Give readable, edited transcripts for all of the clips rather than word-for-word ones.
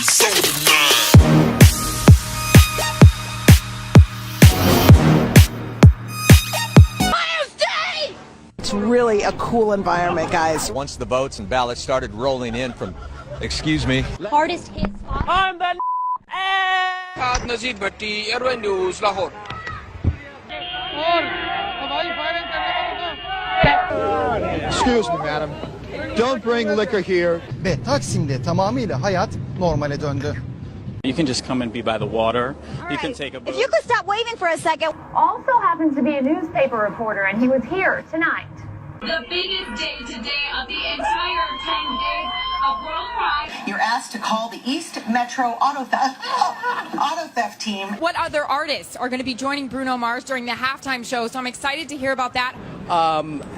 It's really a cool environment, guys. Once the votes and ballots started rolling in from, excuse me, hardest hit spot. I'm the Nazir Bhatti, Airway News, Lahore. Excuse me, madam. Don't bring liquor here. Ve Taksim'de tamamıyla hayat normale döndü. You can just come and be by the water. You can take a boat. If you could stop waving for a second. Also happens to be a newspaper reporter, and he was here tonight. The biggest day today of the entire 10 days of World Pride. You're asked to call the East Metro auto theft team. What other artists are going to be joining Bruno Mars during the halftime show? So I'm excited to hear about that.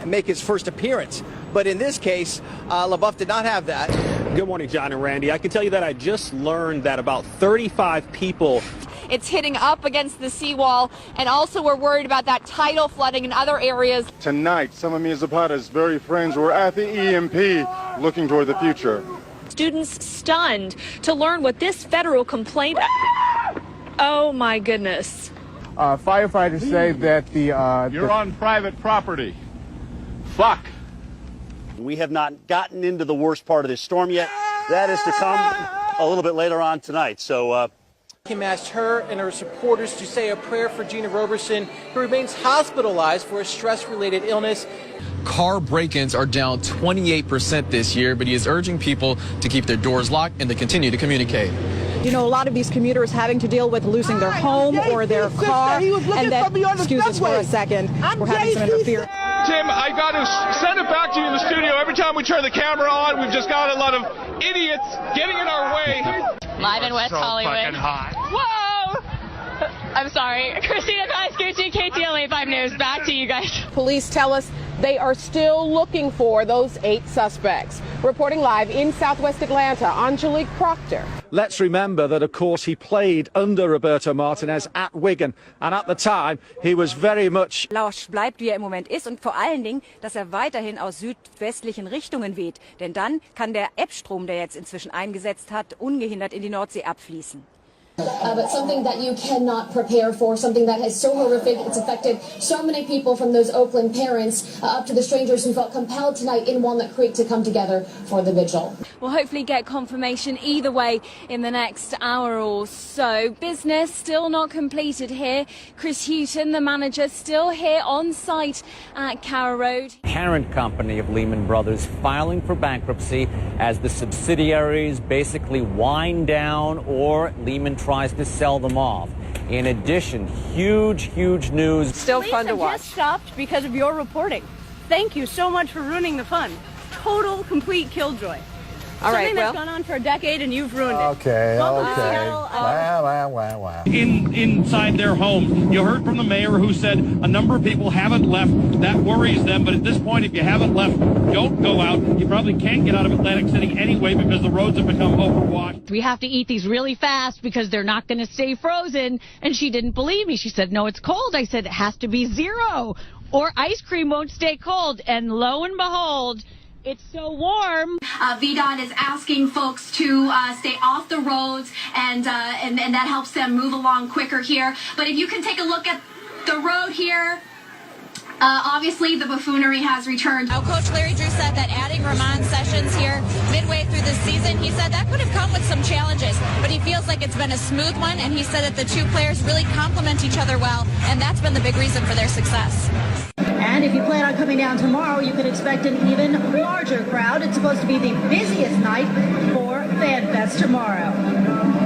Make his first appearance. But in this case, LaBeouf did not have that. Good morning, John and Randy. I can tell you that I just learned that about 35 people. It's hitting up against the seawall, and also we're worried about that tidal flooding in other areas. Tonight, some of Mia Zapata's very friends were at the EMP looking toward the future. Students stunned to learn what this federal complaint. Oh my goodness. Firefighters say that You're on private property. Fuck. We have not gotten into the worst part of this storm yet. That is to come a little bit later on tonight. So, Kim asked her and her supporters to say a prayer for Gina Roberson, who remains hospitalized for a stress-related illness. Car break-ins are down 28% this year, but he is urging people to keep their doors locked and to continue to communicate. You know, a lot of these commuters having to deal with losing their home or their car, and then, excuse us for a second, we're having some interference. Tim, I got to send it back to you in the studio. Every time we turn the camera on, we've just got a lot of idiots getting in our way. Live in West Hollywood. Fucking hot. Whoa! I'm sorry. Christina Guy-Scucci, KTLA 5 News. Back to you guys. Police tell us they are still looking for those 8 suspects. Reporting live in Southwest Atlanta, Angelique Proctor. Let's remember that, of course, he played under Roberto Martinez at Wigan. And at the time, he was very much... Lausch bleibt, wie im Moment ist, und vor allen Dingen, dass weiterhin aus südwestlichen Richtungen weht. Denn dann kann der Ebbstrom, der jetzt inzwischen eingesetzt hat, ungehindert in die Nordsee abfließen. But something that you cannot prepare for, something that is so horrific, it's affected so many people, from those Oakland parents up to the strangers who felt compelled tonight in Walnut Creek to come together for the vigil. We'll hopefully get confirmation either way in the next hour or so. Business still not completed here. Chris Houghton, the manager, still here on site at Carrow Road. Parent company of Lehman Brothers filing for bankruptcy as the subsidiaries basically wind down or Lehman tries to sell them off. In addition, huge news. Still fun to watch. Just stopped because of your reporting. Thank you so much for ruining the fun. Total, complete killjoy. All right, Something that's gone on for a decade and you've ruined it. Okay. Wow. Inside their home, you heard from the mayor who said a number of people haven't left. That worries them. But at this point, if you haven't left, don't go out. You probably can't get out of Atlantic City anyway because the roads have become overwashed. We have to eat these really fast because they're not going to stay frozen. And she didn't believe me. She said, no, it's cold. I said, it has to be 0 or ice cream won't stay cold. And lo and behold, it's so warm. VDOT is asking folks to stay off the roads, and that helps them move along quicker here. But if you can take a look at the road here, obviously the buffoonery has returned. Now, Coach Larry Drew said that adding Ramon Sessions here midway through the season, he said that could have come with some challenges, but he feels like it's been a smooth one, and he said that the two players really complement each other well, and that's been the big reason for their success. And if you plan on coming down tomorrow, you can expect an even larger crowd. It's supposed to be the busiest night for FanFest tomorrow.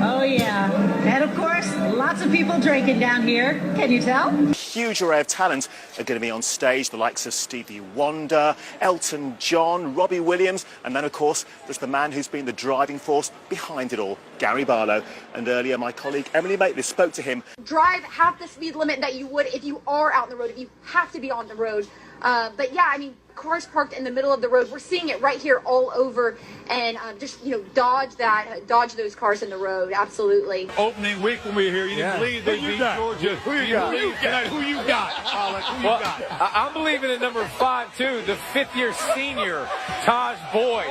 Oh, yeah. And, of course, lots of people drinking down here. Can you tell? Huge array of talent are going to be on stage, the likes of Stevie Wonder, Elton John, Robbie Williams, and then, of course, there's the man who's been the driving force behind it all, Gary Barlow. And earlier, my colleague Emily Maitlis spoke to him. Drive half the speed limit that you would if you are out on the road, if you have to be on the road. But yeah, I mean, cars parked in the middle of the road. We're seeing it right here all over, and just, you know, dodge those cars in the road. Absolutely. Opening week when we were here, you didn't believe they beat Georgia. Who you got? Who you got? I'm believing in number 5 too, the 5th-year senior, Taj Boyd.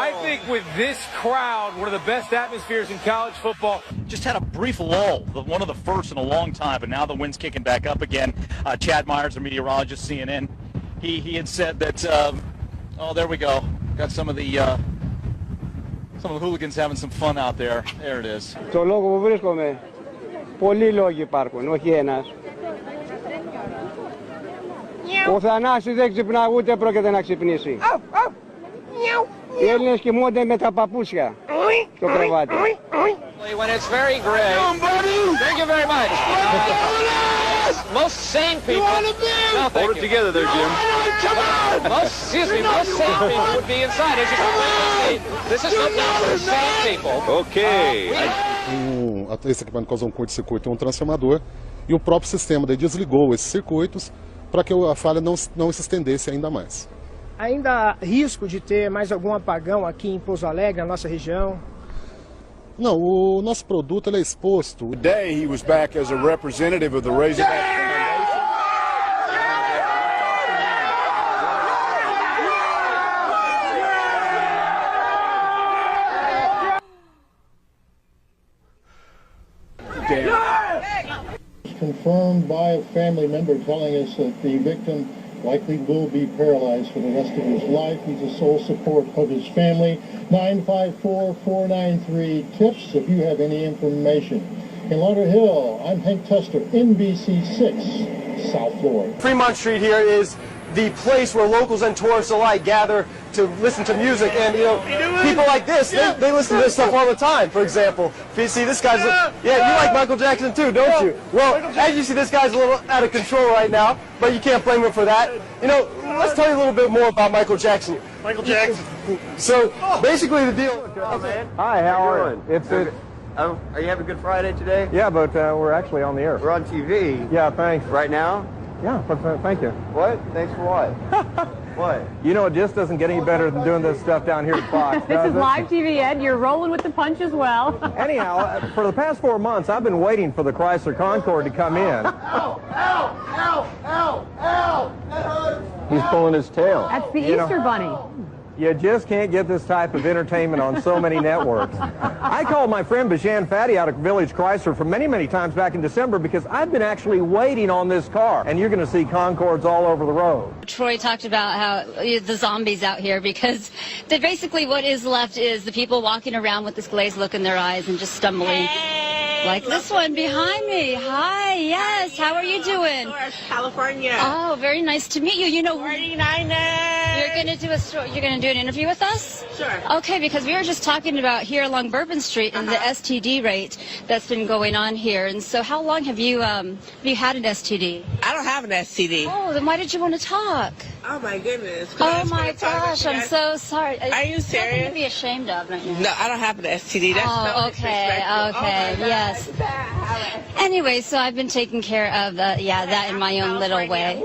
I think with this crowd, one of the best atmospheres in college football. Just had a brief lull, one of the first in a long time, but now the wind's kicking back up again. Chad Myers, a meteorologist, CNN, he had said that, oh, there we go. Got some of the hooligans having some fun out there. There it is. Το λόγο που βρίσκομαι, πολλοί λόγοι υπάρχουν, όχι ένας. Ο Θανάσης δεν ξυπνά, ούτε πρόκειται να ξυπνήσει. Οι Έλληνες κοιμούνται με τα παπούσια στο κρεβάτι. When it's very gray. Thank you very much. Most sane people. No, hold it together there, Jim. Most sane people would be inside. As you can see, this is not for sane people. Ok. Esse equipamento causou um curto-circuito em um transformador e o próprio sistema daí desligou esses circuitos para que a falha não se estendesse ainda mais. Ainda há risco de ter mais algum apagão aqui em Pouso Alegre, na nossa região? Não, o nosso produto ele é exposto. Today he was back as a representative of the Razorback Foundation. Confirmed by a family member telling us that the victim likely will be paralyzed for the rest of his life. He's the sole support of his family. 954-493-TIPS if you have any information. In Lauderhill, I'm Hank Tester, NBC6, South Florida. Fremont Street here is the place where locals and tourists alike gather to listen to music, and you know, people like this, they listen to this stuff all the time. For example, if you see this guy's, you like Michael Jackson too, don't you? Well, as you see, this guy's a little out of control right now, but you can't blame him for that. You know, let's tell you a little bit more about Michael Jackson. Michael Jackson. So basically, the deal. Hi, how are you? Are you having a good Friday today? Yeah, but we're actually on the air. We're on TV. Yeah, thanks. Right now? Yeah, but thank you. What? Thanks for what? What? You know, it just doesn't get any better than doing this stuff down here at Fox. This is live TV, Ed. You're rolling with the punch as well. Anyhow, for the past 4 months, I've been waiting for the Chrysler Concorde to come in. Ow! Ow! Ow! Ow! Ow! He's pulling his tail. That's the Easter Bunny. You just can't get this type of entertainment on so many networks. I called my friend Bajan Fatty out at Village Chrysler for many, many times back in December because I've been actually waiting on this car, and you're going to see Concordes all over the road. Troy talked about how the zombies out here, because basically what is left is the people walking around with this glazed look in their eyes and just stumbling. Like this one behind me. Hi, yes. How are you doing? California. Oh, very nice to meet you. You know, 49ers. You're going to do you're going to do an interview with us? Sure. Okay, because we were just talking about here along Bourbon Street and the STD rate that's been going on here. And so how long have you had an STD? I don't have an STD. Oh, then why did you want to talk? Oh my goodness. Oh my gosh, I'm so sorry. Are you serious? Nothing to be ashamed of right now. No, I don't have an STD. That's so okay, yes. Anyway, so I've been taking care of that in my own little way.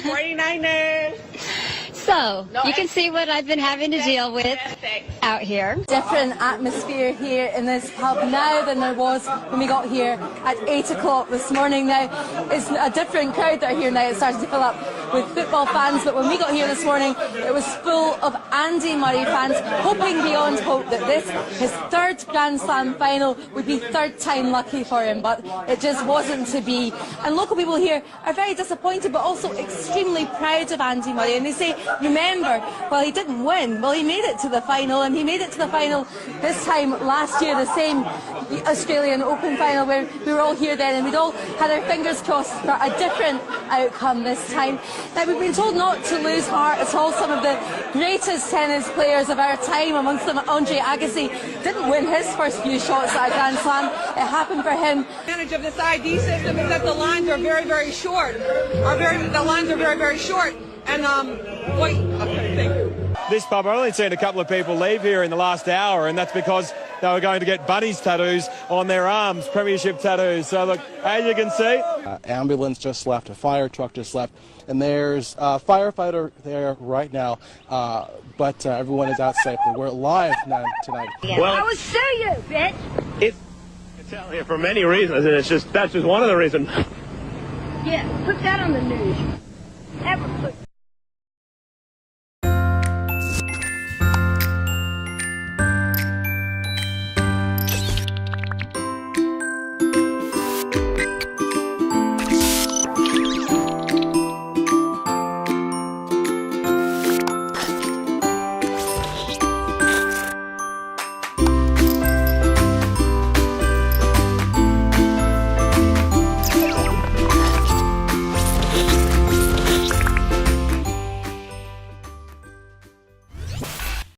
49ers. So, you can see what I've been having to deal with out here. Different atmosphere here in this pub now than there was when we got here at 8 o'clock this morning. Now, it's a different crowd that are here now. It's starting to fill up with football fans, but when we got here this morning, it was full of Andy Murray fans, hoping beyond hope that this, his third Grand Slam final, would be third time lucky for him, but it just wasn't to be. And local people here are very disappointed, but also extremely proud of Andy Murray, and they say, remember, well, he didn't win. Well, he made it to the final, and he made it to the final this time last year, the same Australian Open final where we were all here then, and we'd all had our fingers crossed for a different outcome this time. Now, we've been told not to lose heart at all. Some of the greatest tennis players of our time, amongst them Andre Agassi, didn't win his first few shots at a Grand Slam. It happened for him. The advantage of this ID system is that the lines are very, very short. The lines are very, very short. And, wait, okay, thank you. This pub, I've only seen a couple of people leave here in the last hour, and that's because they were going to get bunnies tattoos on their arms, premiership tattoos. So look, as you can see, ambulance just left, a fire truck just left, and there's a firefighter there right now, but everyone is out safely. We're live tonight. Well, I will sue you, bitch. It's out here for many reasons, and that's just one of the reasons. Yeah, put that on the news. Ever put